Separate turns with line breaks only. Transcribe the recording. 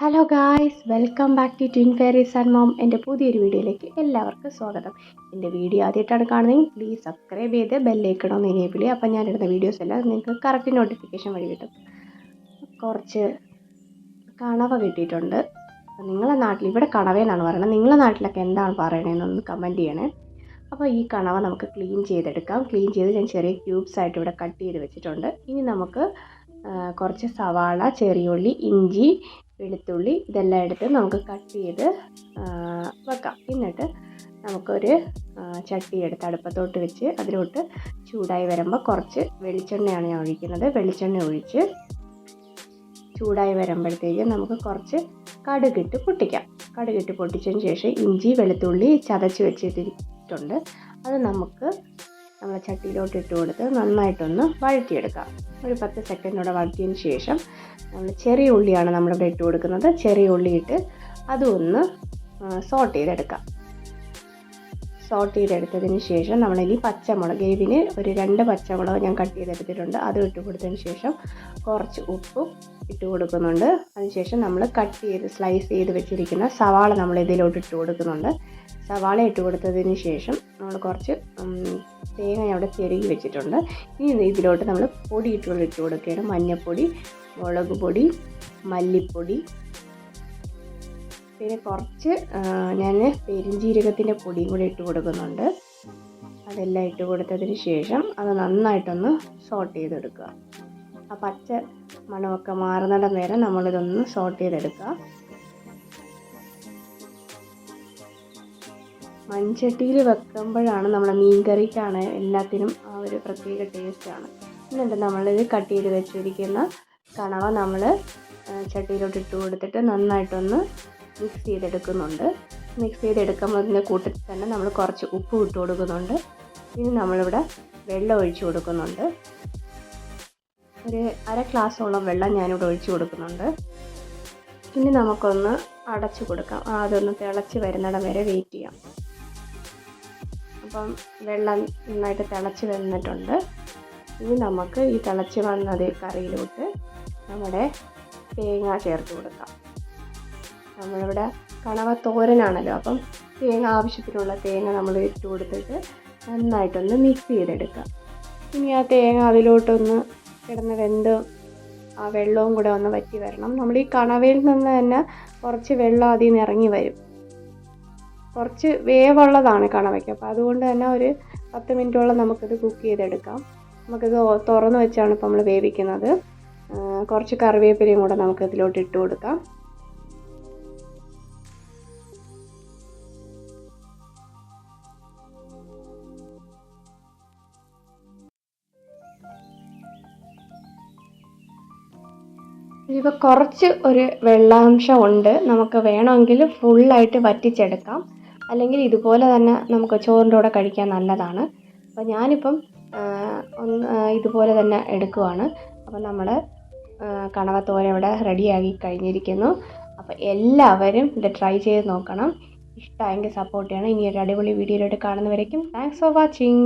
Hello guys, welcome back to twin fairies and mom. എൻ്റെ പുതിയൊരു വീഡിയോയിലേക്ക് എല്ലാവർക്കും സ്വാഗതം. എൻ്റെ വീഡിയോ ആദ്യമായിട്ടാണ് കാണുന്നതെങ്കിൽ പ്ലീസ് സബ്സ്ക്രൈബ് ചെയ്ത് ബെല്ലൈക്കൺ ഒന്ന് എനേബിൾ ചെയ്യുക. അപ്പം ഞാനിടുന്ന വീഡിയോസ് എല്ലാം നിങ്ങൾക്ക് കറക്റ്റ് നോട്ടിഫിക്കേഷൻ വഴി കിട്ടും. കുറച്ച് കണവ കിട്ടിയിട്ടുണ്ട്. അപ്പം നിങ്ങളുടെ നാട്ടിൽ, ഇവിടെ കണവയെന്നാണ് പറയുന്നത്, നിങ്ങളുടെ നാട്ടിലൊക്കെ എന്താണ് പറയണതെന്നൊന്ന് കമൻറ്റ് ചെയ്യണേ. അപ്പോൾ ഈ കണവ നമുക്ക് ക്ലീൻ ചെയ്തെടുക്കാം. ക്ലീൻ ചെയ്ത് ഞാൻ ചെറിയ ക്യൂബ്സ് ആയിട്ട് ഇവിടെ കട്ട് ചെയ്ത് വെച്ചിട്ടുണ്ട്. ഇനി നമുക്ക് കുറച്ച് സവാള, ചെറിയുള്ളി, ഇഞ്ചി, വെളുത്തുള്ളി ഇതെല്ലാം എടുത്ത് നമുക്ക് കട്ട് ചെയ്ത് വെക്കാം. എന്നിട്ട് നമുക്കൊരു ചട്ടി എടുത്ത് അടുപ്പത്തോട്ട് വെച്ച് അതിലോട്ട് ചൂടായി വരുമ്പോൾ കുറച്ച് വെളിച്ചെണ്ണയാണ് ഞാൻ ഒഴിക്കുന്നത്. വെളിച്ചെണ്ണ ഒഴിച്ച് ചൂടായി വരുമ്പോഴത്തേക്ക് നമുക്ക് കുറച്ച് കടുകിട്ട് പൊട്ടിക്കാം. കടുകിട്ട് പൊട്ടിച്ചതിന് ശേഷം ഇഞ്ചി, വെളുത്തുള്ളി ചതച്ച് വെച്ചിട്ടുണ്ട്. അത് നമ്മൾ ചട്ടിയിലോട്ട് ഇട്ട് കൊടുത്ത് നന്നായിട്ടൊന്ന് വഴറ്റിയെടുക്കാം. ഒരു 10 സെക്കൻഡോടെ വഴറ്റിയതിന് ശേഷം നമ്മൾ ചെറിയ ഉള്ളിയാണ് നമ്മളിവിടെ ഇട്ട് കൊടുക്കുന്നത്. ചെറിയ ഉള്ളി ഇട്ട് അതും ഒന്ന് സോട്ട് ചെയ്തെടുക്കാം. സോട്ട് ചെയ്തെടുത്തതിന് ശേഷം നമ്മളിനി പച്ചമുളക്, എരിവിന് ഒരു 2 പച്ചമുളക് ഞാൻ കട്ട് ചെയ്തെടുത്തിട്ടുണ്ട്. അതും ഇട്ട് കൊടുത്തതിന് ശേഷം കുറച്ച് ഉപ്പും ഇട്ട് കൊടുക്കുന്നുണ്ട്. അതിനുശേഷം നമ്മൾ കട്ട് ചെയ്ത് സ്ലൈസ് ചെയ്ത് വെച്ചിരിക്കുന്ന സവാള നമ്മൾ ഇതിലോട്ട് ഇട്ട് കൊടുക്കുന്നുണ്ട്. സവാള ഇട്ട് കൊടുത്തതിന് ശേഷം നമ്മൾ കുറച്ച് തേങ്ങ അവിടെ ചെരുകി വെച്ചിട്ടുണ്ട്. ഇനി ഇതിലോട്ട് നമ്മൾ പൊടി ഇട്ട് കൊടുക്കുകയാണ്. മഞ്ഞൾപ്പൊടി, മുളക് പൊടി, മല്ലിപ്പൊടി, പിന്നെ കുറച്ച് ഞാൻ പെരുംജീരകത്തിൻ്റെ പൊടിയും കൂടി ഇട്ട് കൊടുക്കുന്നുണ്ട്. അതെല്ലാം ഇട്ട് കൊടുത്തതിന് ശേഷം അത് നന്നായിട്ടൊന്ന് സോട്ട് ചെയ്തെടുക്കുക. ആ പച്ച മണമൊക്കെ മാറുന്നിടം വരെ നമ്മളിതൊന്ന് സോട്ട് ചെയ്തെടുക്കുക. മൺചട്ടിയിൽ വെക്കുമ്പോഴാണ് നമ്മളെ മീൻ കറിക്കാണ് എല്ലാത്തിനും ആ ഒരു പ്രത്യേക ടേസ്റ്റാണ്. എന്നിട്ട് നമ്മളിത് കട്ട് ചെയ്ത് വെച്ചിരിക്കുന്ന കണവ നമ്മൾ ചട്ടിയിലോട്ട് ഇട്ട് കൊടുത്തിട്ട് നന്നായിട്ടൊന്ന് മിക്സ് ചെയ്തെടുക്കുന്നുണ്ട്. മിക്സ് ചെയ്തെടുക്കുമ്പോൾ അതിൻ്റെ കൂട്ടത്തിൽ തന്നെ നമ്മൾ കുറച്ച് ഉപ്പ് ഇട്ട് കൊടുക്കുന്നുണ്ട്. ഇനി നമ്മളിവിടെ വെള്ളം ഒഴിച്ച് കൊടുക്കുന്നുണ്ട്. ഒരു 1/2 ഗ്ലാസോളം വെള്ളം ഞാനിവിടെ ഒഴിച്ച് കൊടുക്കുന്നുണ്ട്. ഇനി നമുക്കൊന്ന് അടച്ചു കൊടുക്കാം. അതൊന്ന് തിളച്ച് വരുന്നിടം വരെ വെയിറ്റ് ചെയ്യാം. അപ്പം വെള്ളം നന്നായിട്ട് തിളച്ച് വന്നിട്ടുണ്ട്. ഇനി നമുക്ക് ഈ തിളച്ച് വന്നത് കറിയിലോട്ട് നമ്മുടെ തേങ്ങ ചേർത്ത് കൊടുക്കാം. നമ്മളിവിടെ കണവ തോരനാണല്ലോ, അപ്പം തേങ്ങ ആവശ്യത്തിനുള്ള തേങ്ങ നമ്മൾ ഇട്ട് കൊടുത്തിട്ട് നന്നായിട്ടൊന്ന് മിക്സ് ചെയ്തെടുക്കാം. ഇനി ആ തേങ്ങ അതിലോട്ടൊന്ന് കിടന്ന് വെന്ത് ആ വെള്ളവും കൂടെ ഒന്ന് വറ്റി വരണം. നമ്മൾ ഈ കണവയിൽ നിന്ന് തന്നെ കുറച്ച് വെള്ളം അതിൽ നിന്ന് ഇറങ്ങി വരും. കുറച്ച് വേവുള്ളതാണ് കണവയ്ക്ക്. അപ്പോൾ അതുകൊണ്ട് തന്നെ ഒരു 10 മിനിറ്റോളം നമുക്കിത് കുക്ക് ചെയ്തെടുക്കാം. നമുക്കിത് തുറന്ന് വെച്ചാണ് ഇപ്പോൾ നമ്മൾ വേവിക്കുന്നത്. കുറച്ച് കറിവേപ്പിലയും കൂടെ നമുക്ക് ഇതിലോട്ട് ഇട്ട് കൊടുക്കാം. ഇപ്പോൾ കുറച്ച് ഒരു വെള്ളാംശം ഉണ്ട്. നമുക്ക് വേണമെങ്കിൽ ഫുള്ളായിട്ട് വറ്റിച്ചെടുക്കാം. അല്ലെങ്കിൽ ഇതുപോലെ തന്നെ നമുക്ക് ചോറിൻ്റെ കൂടെ കഴിക്കാൻ നല്ലതാണ്. അപ്പോൾ ഞാനിപ്പം ഇതുപോലെ തന്നെ എടുക്കുവാണ്. അപ്പോൾ നമ്മുടെ കണവത്തോരൻ ഇവിടെ റെഡിയാക്കി കഴിഞ്ഞിരിക്കുന്നു. അപ്പോൾ എല്ലാവരും ഇത് ട്രൈ ചെയ്ത് നോക്കണം. ഇഷ്ടമായെങ്കിൽ സപ്പോർട്ട് ചെയ്യണം. ഇനി ഒരു അടിപൊളി വീഡിയോയിലോട്ട് കാണുന്നവരേക്കും താങ്ക്സ് ഫോർ വാച്ചിങ്.